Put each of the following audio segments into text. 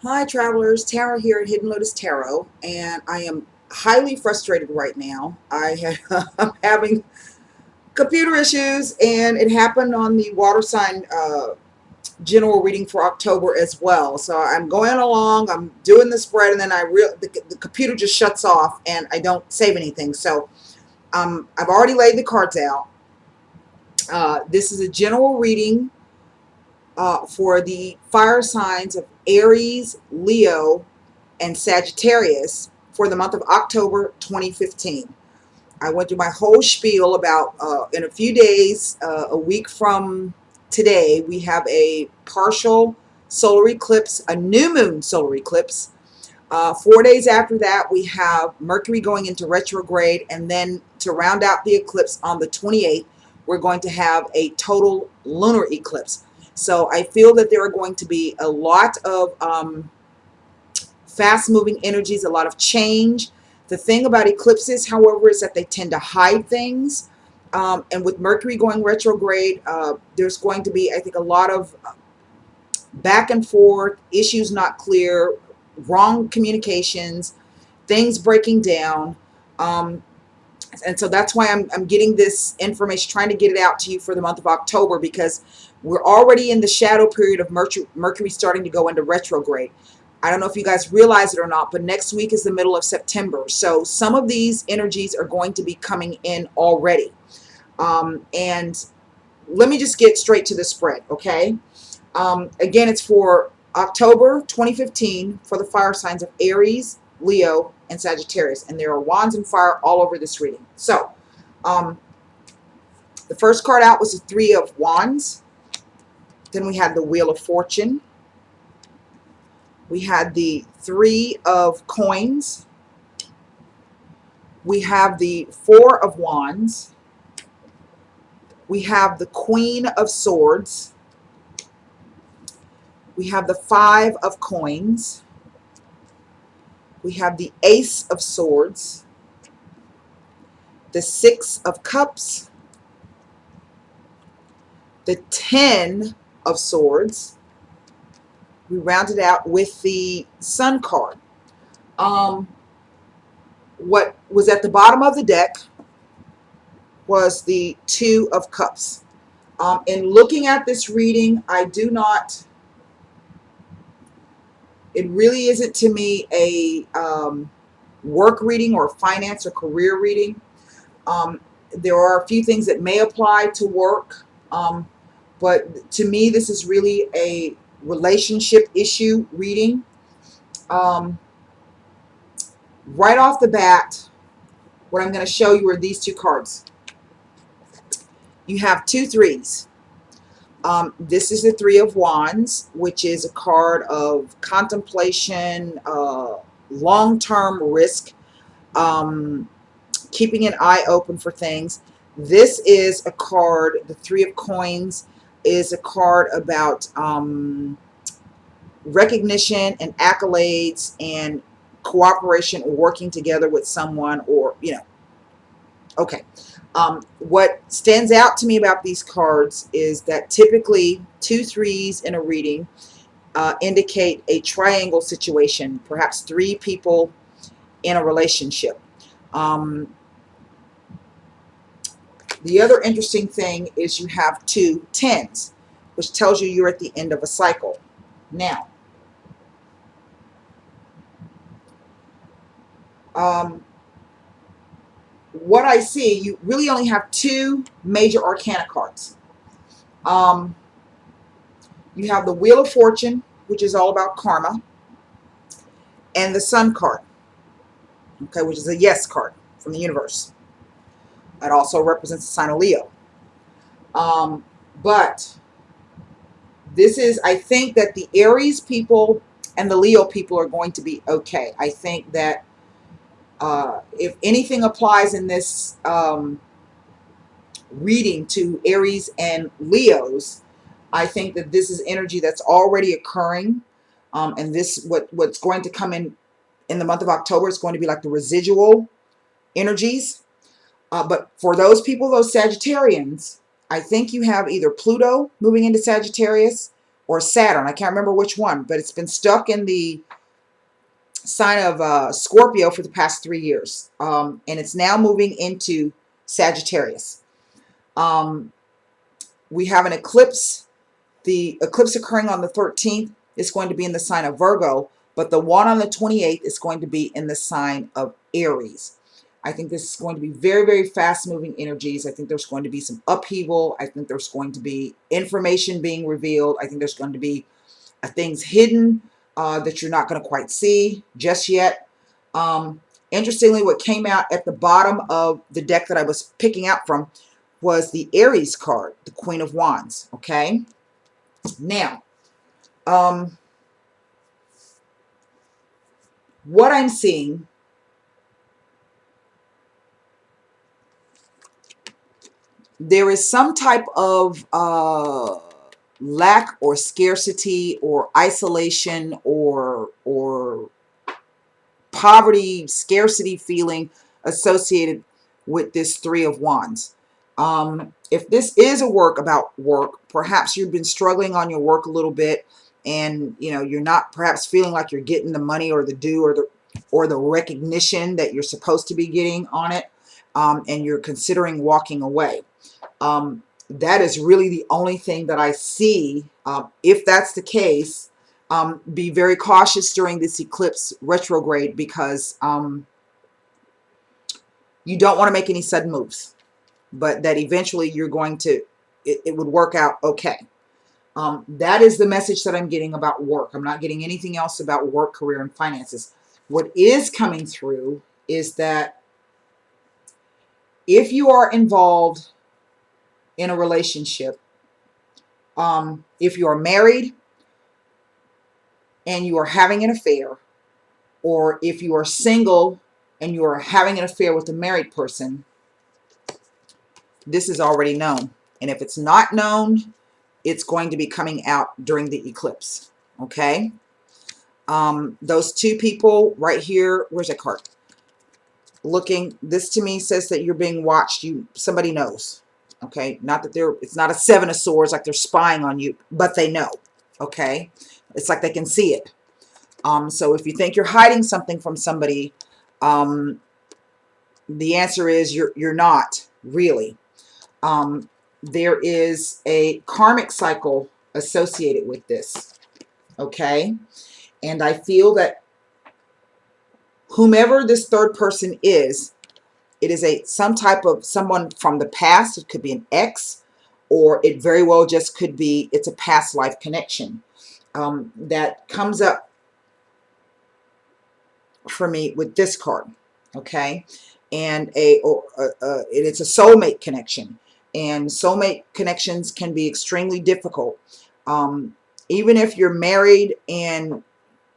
Hi travelers, Tara here at Hidden Lotus Tarot, and I am highly frustrated right now. I'm having computer issues, and it happened on the water sign general reading for October as well. So I'm going along, I'm doing the spread, and then the computer just shuts off, and I don't save anything. So I've already laid the cards out. This is a general reading for the fire signs of Aries, Leo, and Sagittarius for the month of October 2015. I went through my whole spiel about in a few days, a week from today, we have a partial solar eclipse, a new moon solar eclipse. 4 days after that, we have Mercury going into retrograde, and then to round out the eclipse on the 28th, we're going to have a total lunar eclipse. So I feel that there are going to be a lot of fast-moving energies, a lot of change. The thing about eclipses, however, is that they tend to hide things. And with Mercury going retrograde, there's going to be, I think, a lot of back and forth, issues not clear, wrong communications, things breaking down. And so that's why I'm getting this information, trying to get it out to you for the month of October, because we're already in the shadow period of Mercury starting to go into retrograde. I don't know if you guys realize it or not, but next week is the middle of September. So some of these energies are going to be coming in already. And let me just get straight to the spread, okay? Again, it's for October 2015 for the fire signs of Aries, Leo, and Sagittarius. And there are wands and fire all over this reading. So, the first card out was the Three of Wands. Then we had the Wheel of Fortune. We had the Three of Coins. We have the Four of Wands. We have the Queen of Swords. We have the Five of Coins. We have the Ace of Swords. The Six of Cups. The Ten of Swords. We rounded out with the Sun card. What was at the bottom of the deck was the Two of Cups. In looking at this reading, it really isn't to me a work reading or finance or career reading. There are a few things that may apply to work, but to me, this is really a relationship issue reading. Right off the bat, what I'm going to show you are these two cards. You have two threes. This is the Three of Wands, which is a card of contemplation, long-term risk, keeping an eye open for things. This is a card, the Three of Coins is a card about recognition and accolades and cooperation or working together with someone, or, okay. What stands out to me about these cards is that typically two threes in a reading indicate a triangle situation, perhaps three people in a relationship. The other interesting thing is you have two tens, which tells you you're at the end of a cycle. Now, what I see, you really only have two major arcana cards. You have the Wheel of Fortune, which is all about karma, and the Sun card, okay, which is a yes card from the universe. It also represents the sign of Leo. But this is, I think that the Aries people and the Leo people are going to be okay. I think that if anything applies in this reading to Aries and Leos, I think that this is energy that's already occurring, and this what's going to come in the month of October is going to be like the residual energies. But for those people, those Sagittarians, I think you have either Pluto moving into Sagittarius or Saturn. I can't remember which one, but it's been stuck in the sign of Scorpio for the past 3 years. And it's now moving into Sagittarius. We have an eclipse. The eclipse occurring on the 13th is going to be in the sign of Virgo, but the one on the 28th is going to be in the sign of Aries. I think this is going to be very, very fast-moving energies. I think there's going to be some upheaval. I think there's going to be information being revealed. I think there's going to be things hidden that you're not going to quite see just yet. Interestingly, what came out at the bottom of the deck that I was picking out from was the Aries card, the Queen of Wands, okay? Now, what I'm seeing, there is some type of lack or scarcity or isolation or poverty, scarcity feeling associated with this Three of Wands. If this is a work about work, perhaps you've been struggling on your work a little bit, and you're not perhaps feeling like you're getting the money or the due or the recognition that you're supposed to be getting on it, and you're considering walking away. That is really the only thing that I see. If that's the case, be very cautious during this eclipse retrograde, because you don't want to make any sudden moves, but that eventually you're going to, it would work out okay. That is the message that I'm getting about work. I'm not getting anything else about work, career, and finances. What is coming through is that if you are involved in a relationship, if you are married and you are having an affair, or if you are single and you are having an affair with a married person, this is already known. And if it's not known, it's going to be coming out during the eclipse. Okay? Those two people right here, where's that card? Looking, this to me says that you're being watched. Somebody knows. Okay? Not that it's not a Seven of Swords like they're spying on you, but they know. Okay? It's like they can see it. So if you think you're hiding something from somebody, the answer is you're not really. There is a karmic cycle associated with this. Okay? And I feel that whomever this third person is, it is some type of someone from the past. It could be an ex, or it very well just could be, it's a past life connection that comes up for me with this card. Okay? And it's a soulmate connection. And soulmate connections can be extremely difficult. Even if you're married and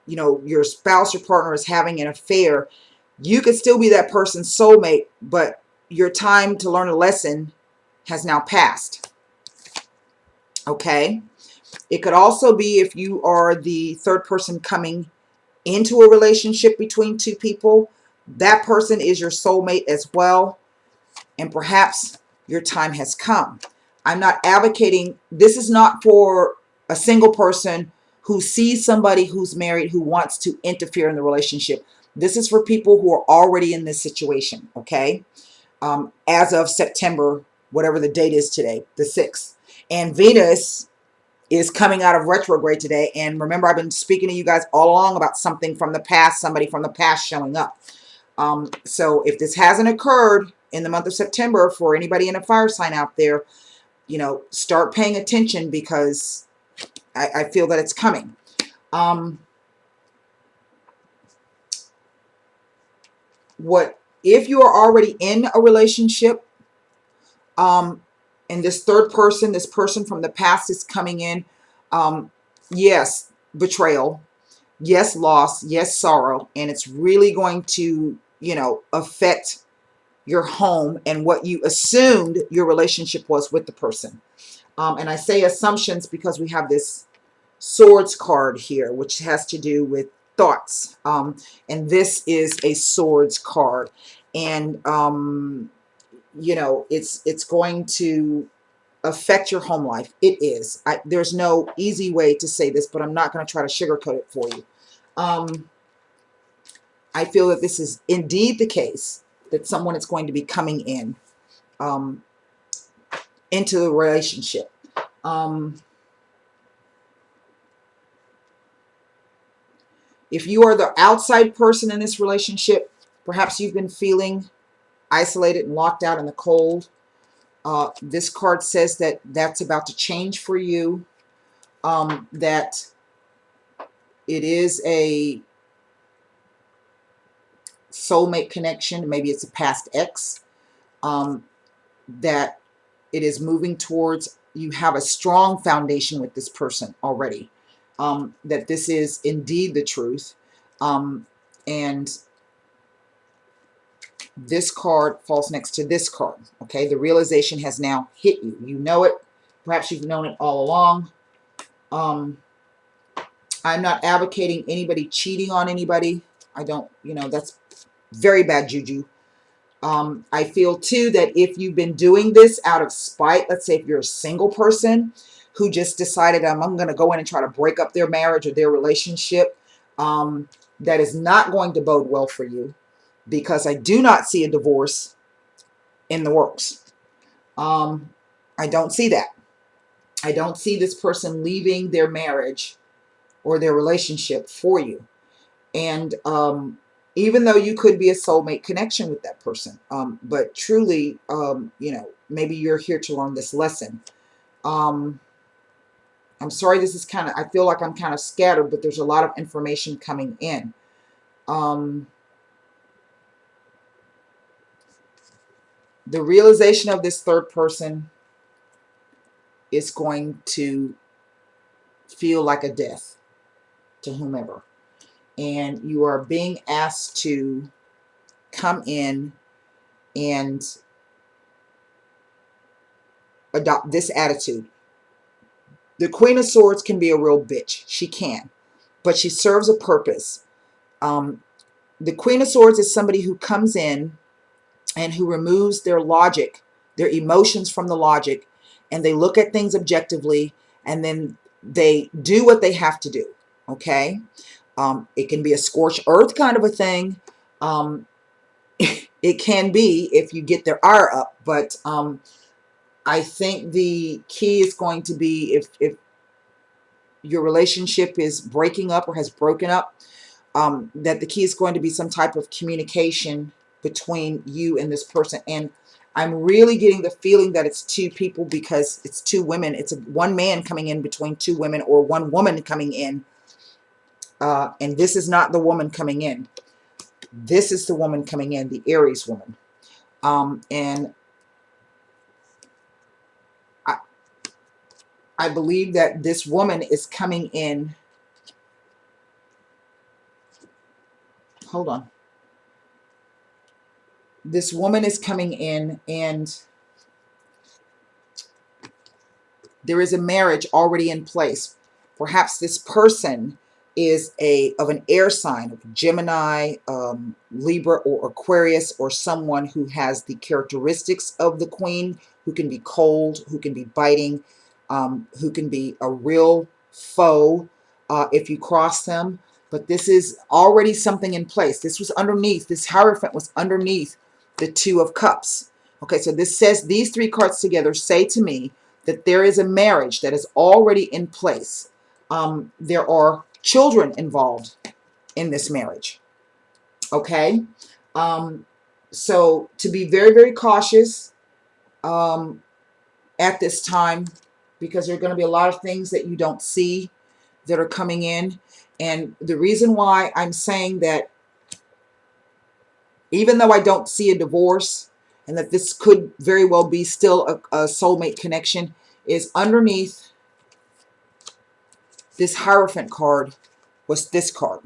your spouse or partner is having an affair, you could still be that person's soulmate, but your time to learn a lesson has now passed. Okay? It could also be if you are the third person coming into a relationship between two people, that person is your soulmate as well, and perhaps your time has come. I'm not advocating, this is not for a single person who sees somebody who's married who wants to interfere in the relationship. This is for people who are already in this situation, okay? As of September, whatever the date is today, the 6th. And Venus is coming out of retrograde today. And remember, I've been speaking to you guys all along about something from the past, somebody from the past showing up. So if this hasn't occurred in the month of September, for anybody in a fire sign out there, start paying attention, because I feel that it's coming. If you are already in a relationship, and this third person, this person from the past is coming in, yes, betrayal, yes, loss, yes, sorrow, and it's really going to, affect your home and what you assumed your relationship was with the person. And I say assumptions because we have this Swords card here, which has to do with thoughts. And this is a Swords card. And, it's going to affect your home life. It is. There's no easy way to say this, but I'm not going to try to sugarcoat it for you. I feel that this is indeed the case, that someone is going to be coming in into the relationship. If you are the outside person in this relationship, perhaps you've been feeling isolated and locked out in the cold. This card says that that's about to change for you, that it is a soulmate connection. Maybe it's a past ex, that it is moving towards, you have a strong foundation with this person already, that this is indeed the truth. And this card falls next to this card. Okay, the realization has now hit you. You know it. Perhaps you've known it all along. I'm not advocating anybody cheating on anybody. I don't, that's very bad juju. I feel too that if you've been doing this out of spite, let's say if you're a single person who just decided I'm going to go in and try to break up their marriage or their relationship, that is not going to bode well for you, because I do not see a divorce in the works. I don't see that. I don't see this person leaving their marriage or their relationship for you. And even though you could be a soulmate connection with that person, but truly, maybe you're here to learn this lesson. I'm sorry, this is I feel like I'm kind of scattered, but there's a lot of information coming in. The realization of this third person is going to feel like a death to whomever. And you are being asked to come in and adopt this attitude. The Queen of Swords can be a real bitch. She can. But she serves a purpose. The Queen of Swords is somebody who comes in and who removes their logic, their emotions from the logic, and they look at things objectively, and then they do what they have to do. Okay? It can be a scorched earth kind of a thing. It can be if you get their ire up, but I think the key is going to be, if your relationship is breaking up or has broken up, that the key is going to be some type of communication between you and this person. And I'm really getting the feeling that it's two people, because it's two women. It's one man coming in between two women, or one woman coming in. And this is not the woman coming in. This is the woman coming in, the Aries woman. And I believe that this woman is coming in. Hold on. This woman is coming in, and there is a marriage already in place. Perhaps this person is of an air sign, of Gemini, Libra, or Aquarius, or someone who has the characteristics of the Queen, who can be cold, who can be biting, who can be a real foe if you cross them. But this is already something in place. This was underneath, this Hierophant was underneath the Two of Cups. Okay, so this says, these three cards together say to me that there is a marriage that is already in place. There are children involved in this marriage. Okay, so to be very, very cautious at this time, because there are going to be a lot of things that you don't see that are coming in. And the reason why I'm saying that, even though I don't see a divorce, and that this could very well be still a soulmate connection, is underneath this Hierophant card was this card.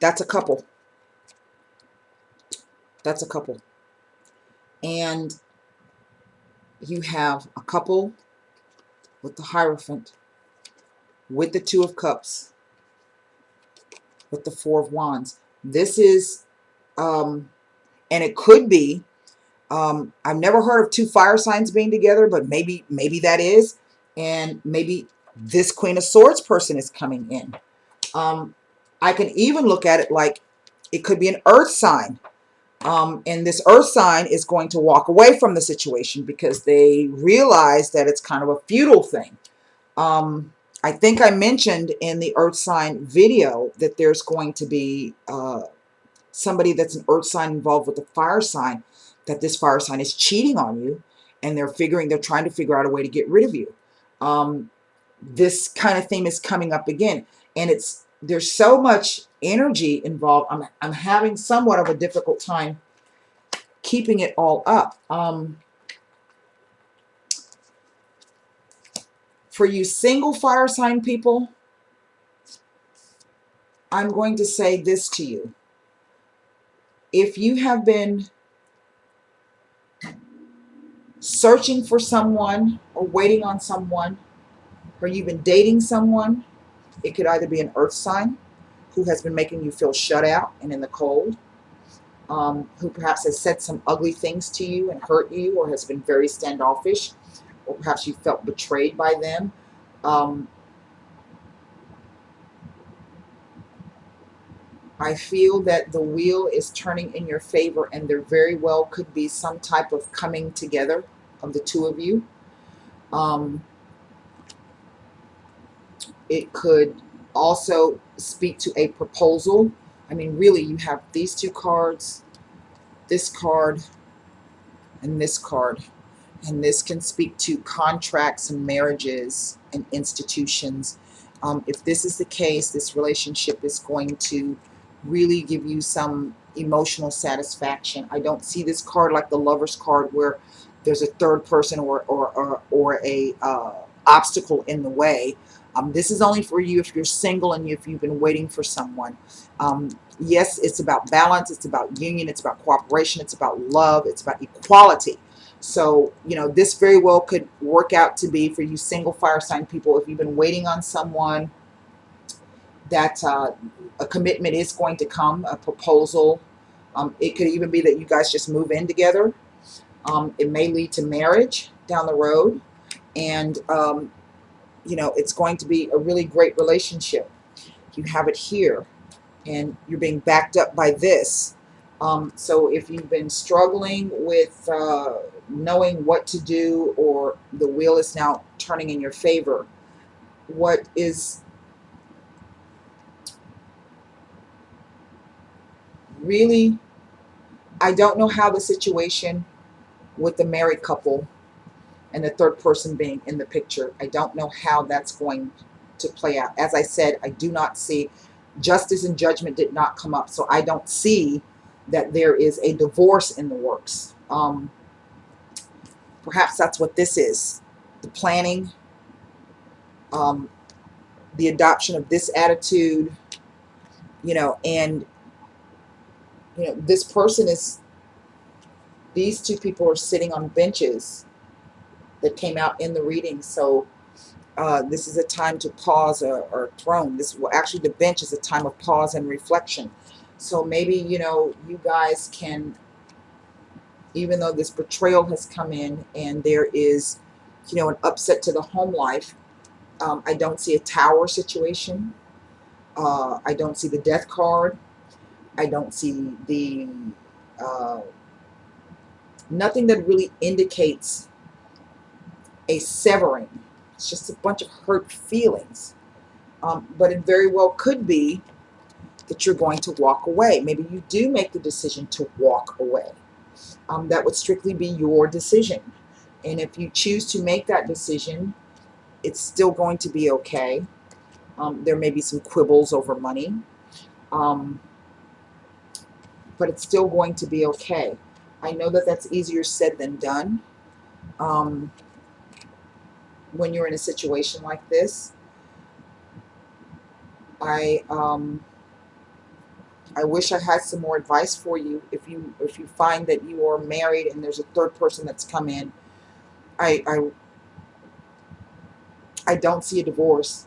That's a couple. That's a couple. And you have a couple with the Hierophant, with the Two of Cups, with the Four of Wands. This is, and it could be I've never heard of two fire signs being together, but maybe that is. And maybe this Queen of Swords person is coming in. I can even look at it like it could be an earth sign. And this earth sign is going to walk away from the situation because they realize that it's kind of a futile thing. I think I mentioned in the earth sign video that there's going to be somebody that's an earth sign involved with a fire sign, that this fire sign is cheating on you, and they're trying to figure out a way to get rid of you. This kind of theme is coming up again, and there's so much energy involved. I'm having somewhat of a difficult time keeping it all up. For you single fire sign people, I'm going to say this to you. If you have been searching for someone or waiting on someone, or you've been dating someone, it could either be an earth sign who has been making you feel shut out and in the cold, who perhaps has said some ugly things to you and hurt you, or has been very standoffish, or perhaps you felt betrayed by them. I feel that the wheel is turning in your favor, and there very well could be some type of coming together of the two of you. It could also speak to a proposal. I mean, really, you have these two cards, this card, and this card. And this can speak to contracts and marriages and institutions. If this is the case, this relationship is going to really give you some emotional satisfaction. I don't see this card like the Lover's card where there's a third person or a obstacle in the way. This is only for you if you're single and if you've been waiting for someone. Yes, it's about balance, it's about union, it's about cooperation, it's about love, it's about equality. So, this very well could work out to be for you single fire sign people. If you've been waiting on someone, that a commitment is going to come, a proposal. It could even be that you guys just move in together. It may lead to marriage down the road. And, it's going to be a really great relationship. You have it here, and you're being backed up by this. So if you've been struggling with knowing what to do, or the wheel is now turning in your favor, what is really, I don't know how the situation with the married couple and the third person being in the picture, I don't know how that's going to play out. As I said, I do not see, justice and judgment did not come up, so I don't see that there is a divorce in the works. Perhaps that's what this is. The planning, the adoption of this attitude, and, this person is, these two people are sitting on benches that came out in the reading. So this is a time to pause, or throne. Actually, the bench is a time of pause and reflection. So maybe, you guys can, even though this betrayal has come in and there is, an upset to the home life, I don't see a tower situation. I don't see the death card. I don't see the, nothing that really indicates a severing. It's just a bunch of hurt feelings. But it very well could be that you're going to walk away. Maybe you do make the decision to walk away. That would strictly be your decision. And if you choose to make that decision, it's still going to be okay. There may be some quibbles over money, but it's still going to be okay. I know that that's easier said than done when you're in a situation like this. I wish I had some more advice for you. If you find that you are married and there's a third person that's come in, I don't see a divorce.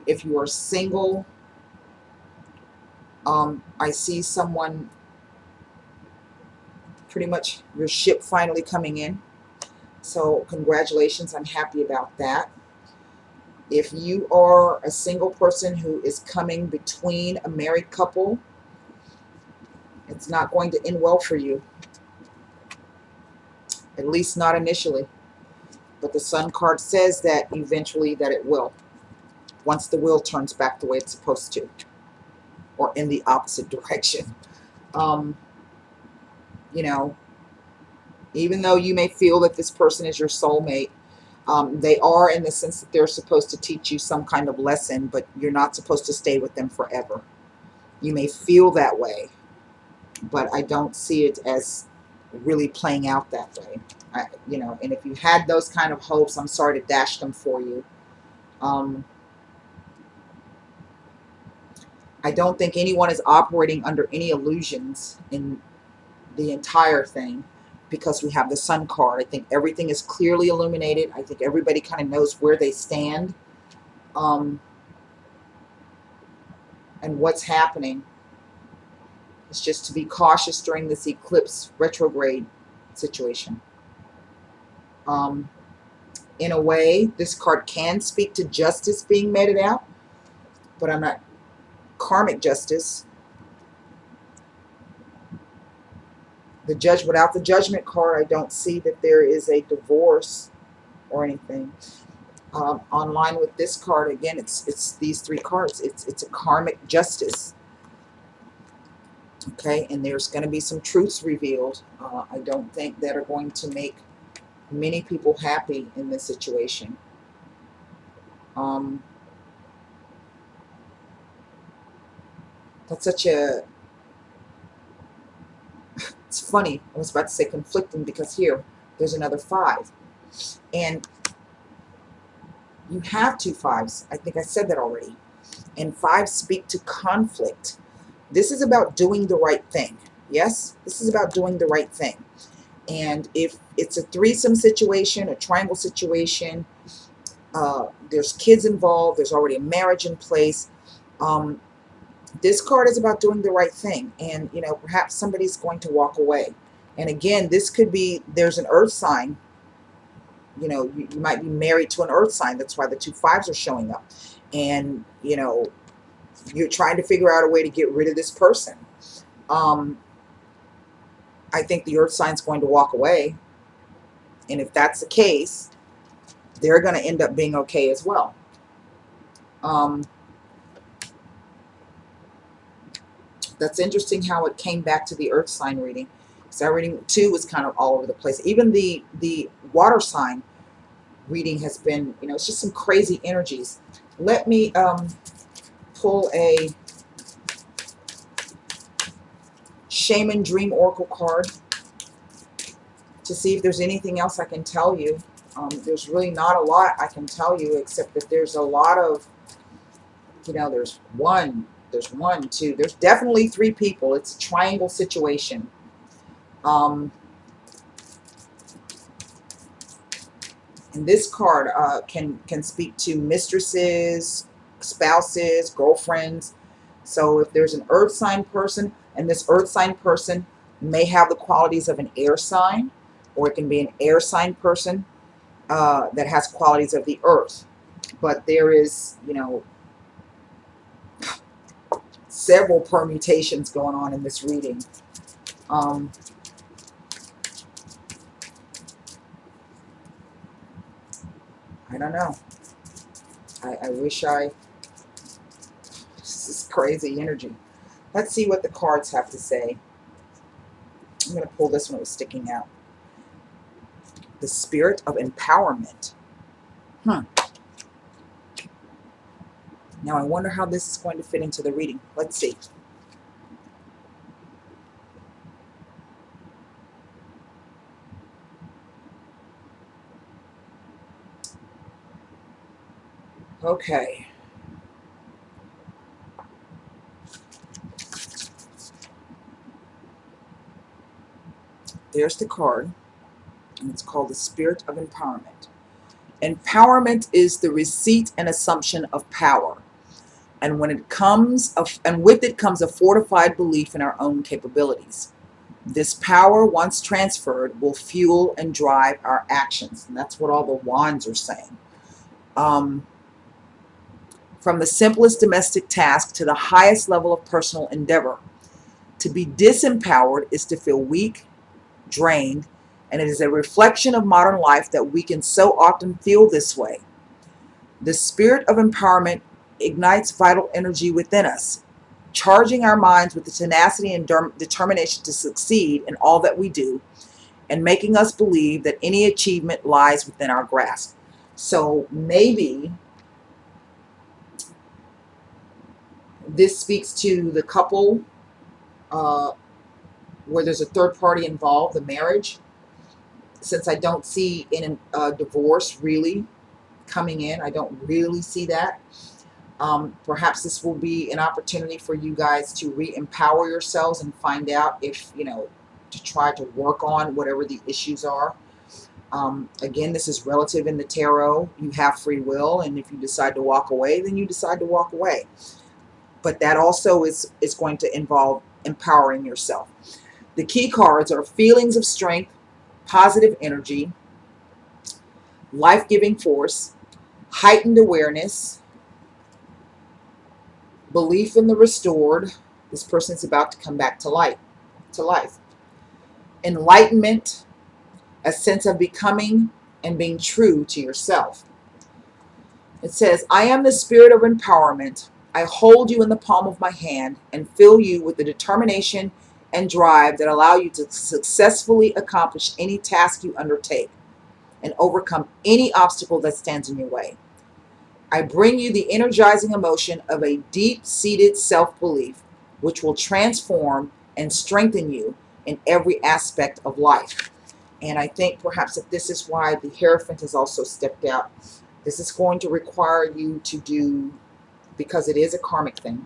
If you are single, I see someone pretty much your ship finally coming in. So congratulations, I'm happy about that. If you are a single person who is coming between a married couple, it's not going to end well for you. At least not initially. But the Sun card says that eventually that it will. Once the wheel turns back the way it's supposed to. Or in the opposite direction. You know, even though you may feel that this person is your soulmate, they are, in the sense that they're supposed to teach you some kind of lesson, but you're not supposed to stay with them forever. You may feel that way, but I don't see it as really playing out that way. You know, and if you had those kind of hopes, I'm sorry to dash them for you. I don't think anyone is operating under any illusions in the entire thing, because we have the Sun card. I think everything is clearly illuminated. I think everybody kind of knows where they stand, and what's happening. It's just to be cautious during this eclipse retrograde situation. In a way, this card can speak to justice being meted out, but I'm not karmic justice. The judge, without the Judgment card, I don't see that there is a divorce or anything. Online with this card, again, it's these three cards. It's a karmic justice. Okay, and there's going to be some truths revealed. I don't think that are going to make many people happy in this situation. That's such a... It's funny. I was about to say conflicting, because here, there's another 5. And you have 2 5s. I think I said that already. And 5s speak to conflict. This is about doing the right thing. Yes? This is about doing the right thing. And if it's a threesome situation, a triangle situation, there's kids involved, there's already a marriage in place, this card is about doing the right thing. And, you know, perhaps somebody's going to walk away. And again, this could be, there's an earth sign. You know, you might be married to an earth sign. That's why the 2 5s are showing up. And, you know, you're trying to figure out a way to get rid of this person. I think the earth sign's going to walk away. And if that's the case, they're going to end up being okay as well. That's interesting how it came back to the earth sign reading. So that reading too was kind of all over the place. Even the water sign reading has been, you know, it's just some crazy energies. Let me pull a Shaman Dream Oracle card to see if there's anything else I can tell you. There's really not a lot I can tell you, except that there's a lot of, you know, there's one, two, there's definitely 3 people. It's a triangle situation. And this card can speak to mistresses, spouses, girlfriends. So if there's an earth sign person, and this earth sign person may have the qualities of an air sign, or it can be an air sign person that has qualities of the earth. But there is, you know, several permutations going on in this reading. I don't know. I wish this is crazy energy. Let's see what the cards have to say. I'm going to pull this one that was sticking out. The Spirit of Empowerment. Now I wonder how this is going to fit into the reading. Let's see. Okay. There's the card, and it's called the Spirit of Empowerment. Empowerment is the receipt and assumption of power. And when it comes, and with it comes a fortified belief in our own capabilities. This power, once transferred, will fuel and drive our actions. And that's what all the wands are saying. From the simplest domestic task to the highest level of personal endeavor. To be disempowered is to feel weak, drained, and it is a reflection of modern life that we can so often feel this way. The spirit of empowerment ignites vital energy within us, charging our minds with the tenacity and determination to succeed in all that we do, and making us believe that any achievement lies within our grasp. So maybe this speaks to the couple where there's a third party involved, the marriage, since I don't see in a divorce really coming in. I don't really see that. Perhaps this will be an opportunity for you guys to re-empower yourselves and find out if, to try to work on whatever the issues are. Again, this is relative in the tarot. You have free will, and if you decide to walk away, then you decide to walk away. But that also is going to involve empowering yourself. The key cards are feelings of strength, positive energy, life-giving force, heightened awareness, belief in the restored. This person is about to come back to life. Enlightenment, a sense of becoming and being true to yourself. It says, I am the spirit of empowerment. I hold you in the palm of my hand and fill you with the determination and drive that allow you to successfully accomplish any task you undertake and overcome any obstacle that stands in your way. I bring you the energizing emotion of a deep-seated self-belief, which will transform and strengthen you in every aspect of life. And I think perhaps that this is why the Hierophant has also stepped out. This is going to require you to do, because it is a karmic thing,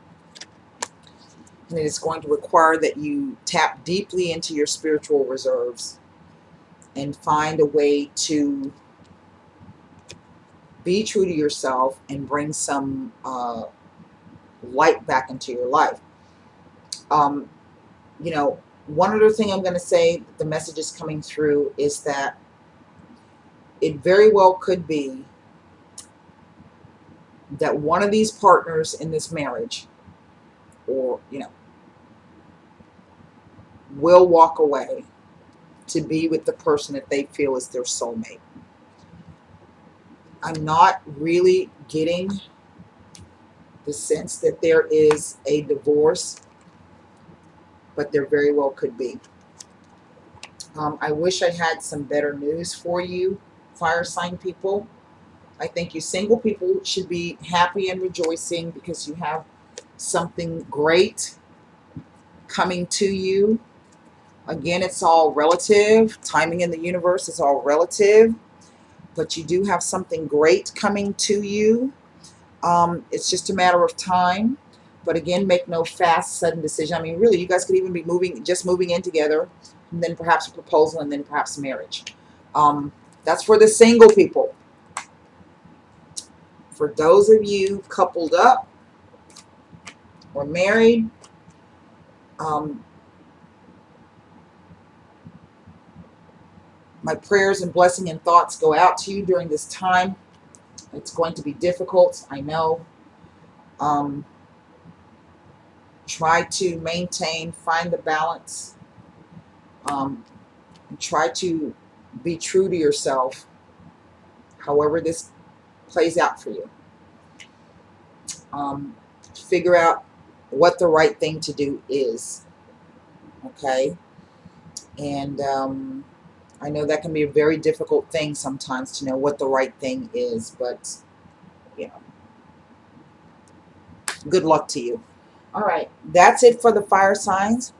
and it is going to require that you tap deeply into your spiritual reserves and find a way to be true to yourself and bring some light back into your life. One other thing I'm going to say, the message is coming through, is that it very well could be that one of these partners in this marriage, or, will walk away to be with the person that they feel is their soulmate. I'm not really getting the sense that there is a divorce, but there very well could be. I wish I had some better news for you, fire sign people. I think you single people should be happy and rejoicing because you have something great coming to you. Again, it's all relative. Timing in the universe is all relative. But you do have something great coming to you. It's just a matter of time. But again, make no fast, sudden decision. I mean, really, you guys could even be moving in together, and then perhaps a proposal, and then perhaps marriage. That's for the single people. For those of you coupled up or married, my prayers and blessing and thoughts go out to you during this time. It's going to be difficult, I know. Try to maintain, find the balance. Try to be true to yourself, however this plays out for you. Figure out what the right thing to do is. Okay? And I know that can be a very difficult thing sometimes to know what the right thing is, but, good luck to you. All right, that's it for the fire signs.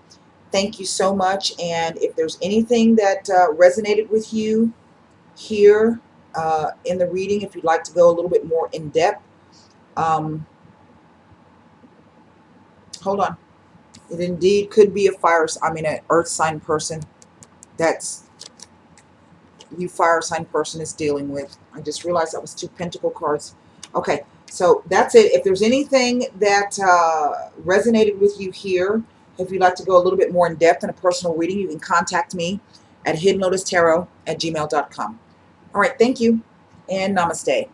Thank you so much. And if there's anything that resonated with you here in the reading, if you'd like to go a little bit more in depth, hold on. It indeed could be an earth sign person. That's you fire sign person is dealing with. I just realized that was 2 pentacle cards. Okay, so that's it. If there's anything that resonated with you here, If you'd like to go a little bit more in depth in a personal reading, you can contact me at HiddenLotusTarot@gmail.com. All right, thank you, and namaste.